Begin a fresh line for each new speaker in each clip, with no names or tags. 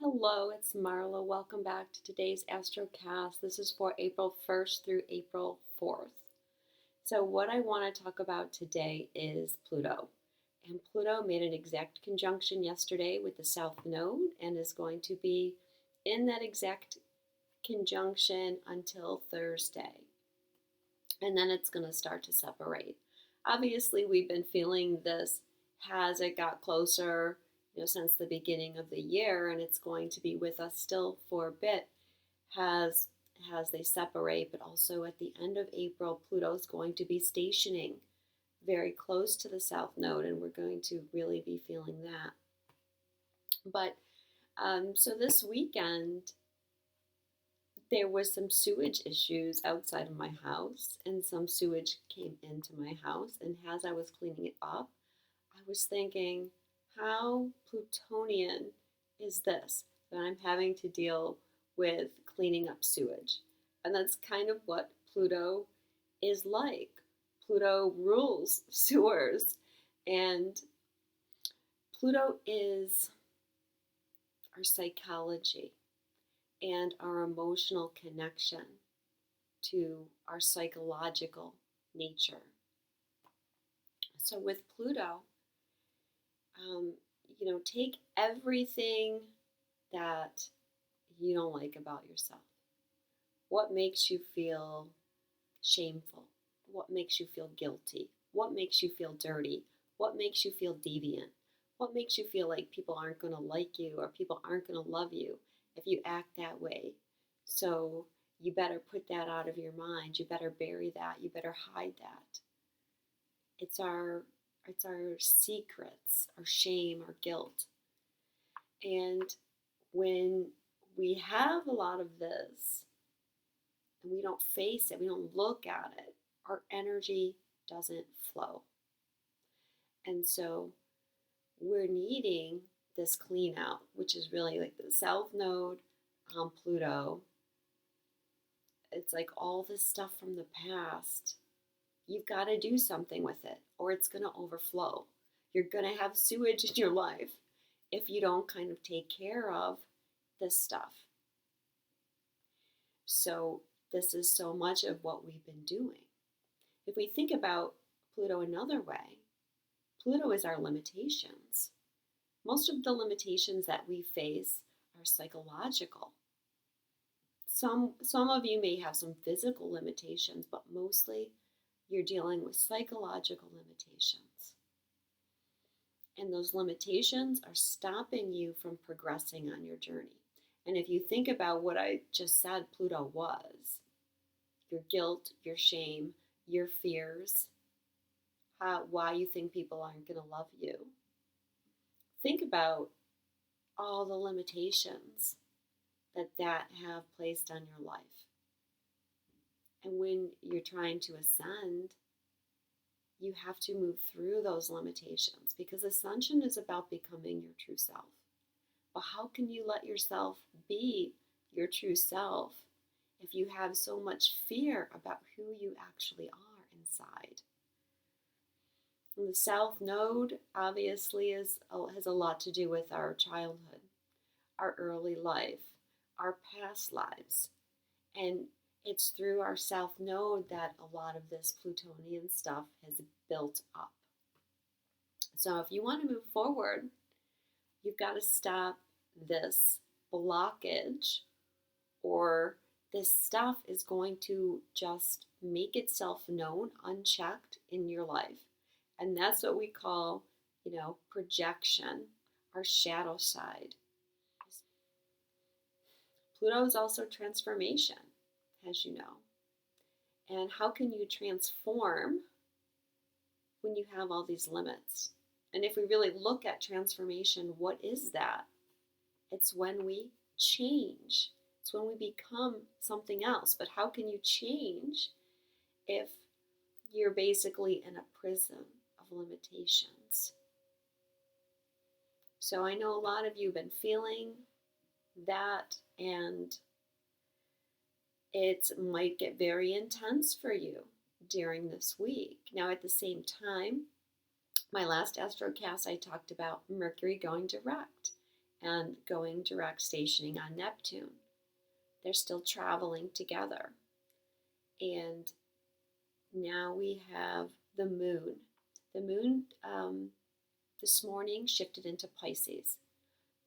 Hello, it's Marla. Welcome back to today's Astrocast. This is for April 1st through April 4th. So what I want to talk about today is Pluto. And Pluto made an exact conjunction yesterday with the South Node and is going to be in that exact conjunction until Thursday. And then it's going to start to separate. Obviously, we've been feeling this as it got closer since the beginning of the year, and it's going to be with us still for a bit as they separate. But also at the end of April, Pluto's going to be stationing very close to the South Node, and we're going to really be feeling that. But so this weekend, there was some sewage issues outside of my house, and some sewage came into my house. And as I was cleaning it up, I was thinking, how Plutonian is this that I'm having to deal with cleaning up sewage? And that's kind of what Pluto is like. Pluto rules sewers, and Pluto is our psychology and our emotional connection to our psychological nature. So with Pluto, take everything that you don't like about yourself. What makes you feel shameful? What makes you feel guilty? What makes you feel dirty? What makes you feel deviant? What makes you feel like people aren't going to like you or people aren't going to love you if you act that way? So you better put that out of your mind. You better bury that. You better hide that. It's our secrets, our shame, our guilt. And when we have a lot of this and we don't face it, we don't look at it, our energy doesn't flow. And so we're needing this clean out, which is really like the South Node on Pluto. It's like all this stuff from the past. You've got to do something with it, or it's going to overflow. You're going to have sewage in your life if you don't kind of take care of this stuff. So this is so much of what we've been doing. If we think about Pluto another way, Pluto is our limitations. Most of the limitations that we face are psychological. Some of you may have some physical limitations, but mostly you're dealing with psychological limitations. And those limitations are stopping you from progressing on your journey. And if you think about what I just said Pluto was, your guilt, your shame, your fears, why you think people aren't going to love you. Think about all the limitations that have placed on your life. And when you're trying to ascend, you have to move through those limitations, because ascension is about becoming your true self. But how can you let yourself be your true self if you have so much fear about who you actually are inside? And the South Node obviously has a lot to do with our childhood, our early life, our past lives. And it's through our South Node that a lot of this Plutonian stuff has built up. So if you want to move forward, you've got to stop this blockage, or this stuff is going to just make itself known unchecked in your life. And that's what we call, projection, our shadow side. Pluto is also transformation, as you know. And how can you transform when you have all these limits? And if we really look at transformation, what is that? It's when we change. It's when we become something else. But how can you change if you're basically in a prison of limitations? So I know a lot of you have been feeling that, and it might get very intense for you during this week. Now, at the same time, my last Astrocast, I talked about Mercury going direct. and going direct stationing on Neptune. They're still traveling together. And now we have the moon. The moon this morning shifted into Pisces.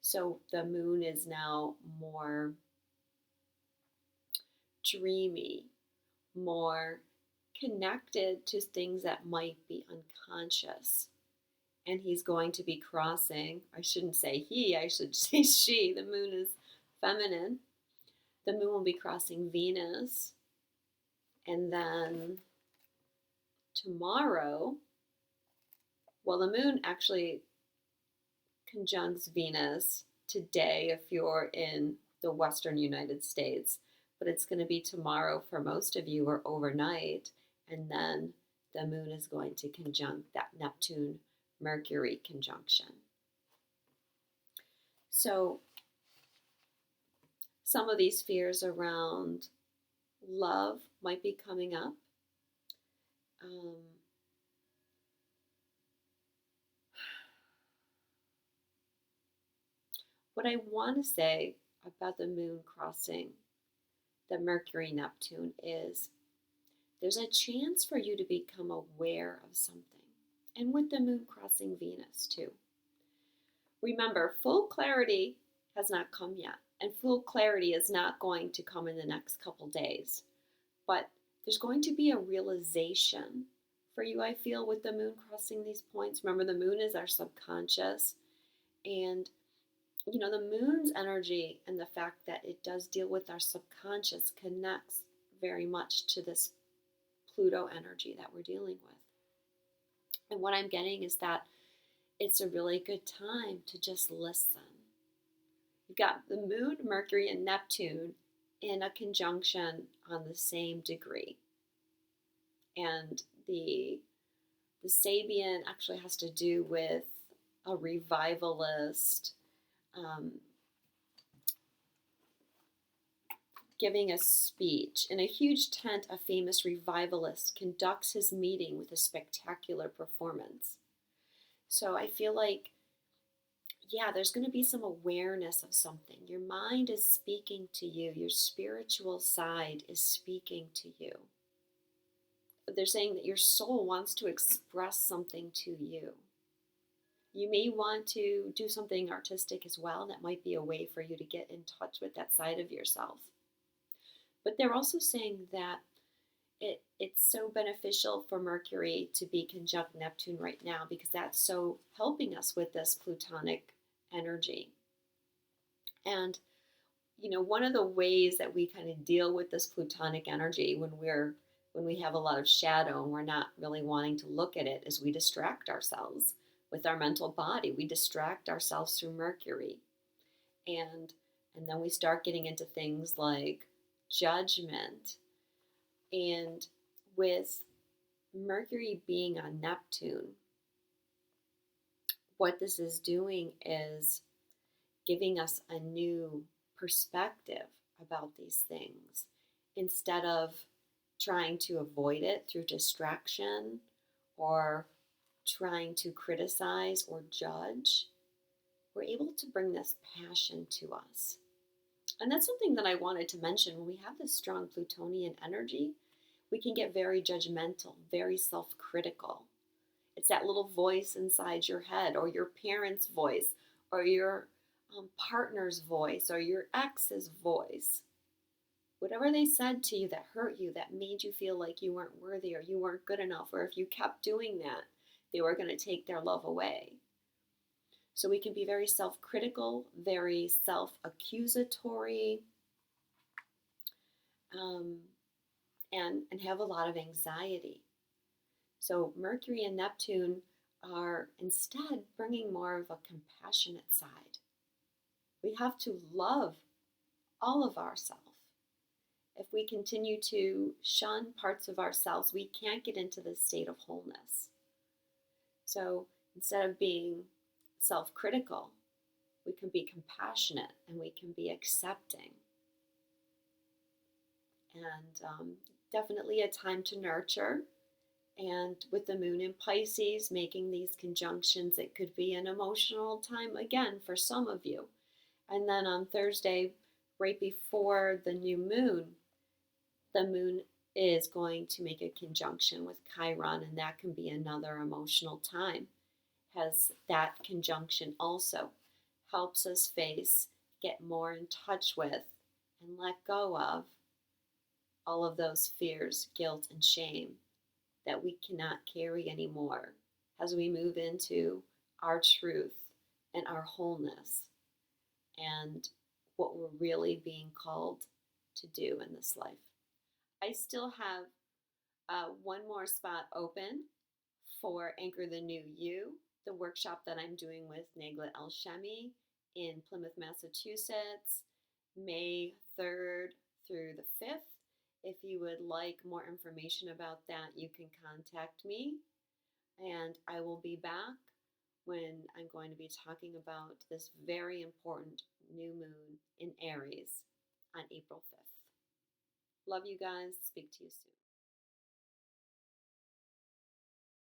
So the moon is now more dreamy, more connected to things that might be unconscious. And he's going to be crossing, I shouldn't say he, I should say she. The moon is feminine. The moon will be crossing Venus. And then tomorrow, well, the moon actually conjuncts Venus today if you're in the Western United States, but it's going to be tomorrow for most of you or overnight. And then the moon is going to conjunct that Neptune Mercury conjunction. So some of these fears around love might be coming up. What I want to say about the moon crossing the Mercury Neptune is there's a chance for you to become aware of something. And with the moon crossing Venus too. Remember, full clarity has not come yet. And full clarity is not going to come in the next couple days. But there's going to be a realization for you, I feel, with the moon crossing these points. Remember, the moon is our subconscious. And, you know, the moon's energy and the fact that it does deal with our subconscious connects very much to this Pluto energy that we're dealing with. And what I'm getting is that it's a really good time to just listen. You've got the moon, Mercury, and Neptune in a conjunction on the same degree. And the Sabian actually has to do with a revivalist giving a speech. In a huge tent, a famous revivalist conducts his meeting with a spectacular performance. So I feel like, yeah, there's going to be some awareness of something. Your mind is speaking to you. Your spiritual side is speaking to you. They're saying that your soul wants to express something to you. You may want to do something artistic as well. That might be a way for you to get in touch with that side of yourself. But they're also saying that it's so beneficial for Mercury to be conjunct Neptune right now because that's so helping us with this Plutonic energy. And, you know, one of the ways that we kind of deal with this Plutonic energy when we have a lot of shadow and we're not really wanting to look at it is we distract ourselves with our mental body. We distract ourselves through Mercury. And then we start getting into things like judgment. And with Mercury being on Neptune, what this is doing is giving us a new perspective about these things. Instead of trying to avoid it through distraction or trying to criticize or judge, we're able to bring this passion to us. And that's something that I wanted to mention. When we have this strong Plutonian energy, we can get very judgmental, very self-critical. It's that little voice inside your head, or your parent's voice, or your partner's voice, or your ex's voice. Whatever they said to you that hurt you, that made you feel like you weren't worthy or you weren't good enough, or if you kept doing that, they were going to take their love away. So we can be very self-critical, very self-accusatory, and have a lot of anxiety. So Mercury and Neptune are instead bringing more of a compassionate side. We have to love all of ourselves. If we continue to shun parts of ourselves, we can't get into this state of wholeness. So instead of being self-critical, we can be compassionate and we can be accepting. And definitely a time to nurture. And with the moon in Pisces making these conjunctions, it could be an emotional time again for some of you. And then on Thursday, right before the moon is going to make a conjunction with Chiron, and that can be another emotional time. Has that conjunction also helps us get more in touch with, and let go of all of those fears, guilt, and shame that we cannot carry anymore as we move into our truth and our wholeness and what we're really being called to do in this life. I still have one more spot open for Anchor the New You, the workshop that I'm doing with Nagla El-Shemi in Plymouth, Massachusetts, May 3rd through the 5th. If you would like more information about that, you can contact me, and I will be back when I'm going to be talking about this very important new moon in Aries on April 5th. Love you guys. Speak to you soon.